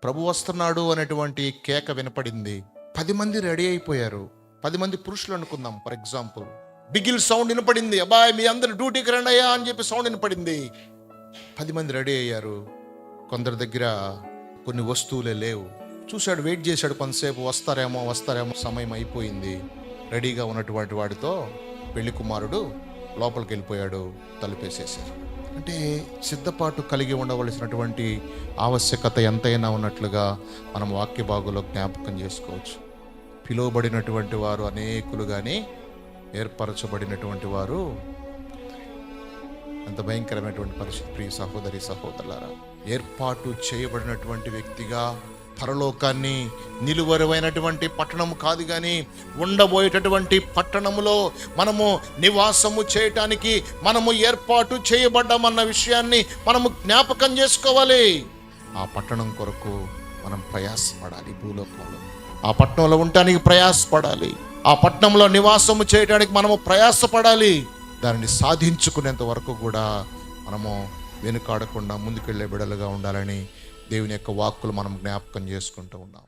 ప్రభు వస్తున్నాడు అనేటువంటి కేక వినపడింది. 10 మంది రెడీ అయిపోయారు. 10 మంది పురుషులు అనుకుందాం ఫర్ ఎగ్జాంపుల్. బిగిల్ సౌండ్ వినపడింది. అబ్బాయి మీ అందరు డ్యూటీకి రండి అయ్యా అని చెప్పి సౌండ్ వినపడింది. 10 మంది రెడీ అయ్యారు. కొందరి దగ్గర కొన్ని వస్తువులే లేవు. చూశాడు, వెయిట్ చేశాడు కొంతసేపు, వస్తారేమో సమయం అయిపోయింది. రెడీగా ఉన్నటువంటి వాడితో పెళ్లి కుమారుడు లోపలికి వెళ్ళిపోయాడు. తలుపేసేశారు. అంటే సిద్ధపాటు కలిగి ఉండవలసినటువంటి ఆవశ్యకత ఎంతైనా ఉన్నట్లుగా మనం వాక్య భాగంలో జ్ఞాపకం చేసుకోవచ్చు. పిలువబడినటువంటి వారు అనేకులు, కానీ ఏర్పరచబడినటువంటి వారు ఎంత భయంకరమైనటువంటి పరిస్థితి. ప్రియ సహోదరి సహోదరులారా, ఏర్పాటు చేయబడినటువంటి వ్యక్తిగా పరలోకాన్ని నిలువరమైనటువంటి పట్టణం కాదు, కానీ ఉండబోయేటటువంటి పట్టణములో మనము నివాసము చేయటానికి మనము ఏర్పాటు చేయబడ్డామన్న విషయాన్ని మనము జ్ఞాపకం చేసుకోవాలి. ఆ పట్టణం కొరకు మనం ప్రయాసపడాలి. భూలోకంలో ఆ పట్టణంలో ఉండటానికి ప్రయాసపడాలి. ఆ పట్టణంలో నివాసము చేయడానికి మనము ప్రయాసపడాలి. దానిని సాధించుకునేంత వరకు కూడా మనము వెనుకాడకుండా ముందుకెళ్ళే బిడలుగా ఉండాలని దేవుని యొక్క వాక్కులు మనం జ్ఞాపకం చేసుకుంటూ ఉన్నాం.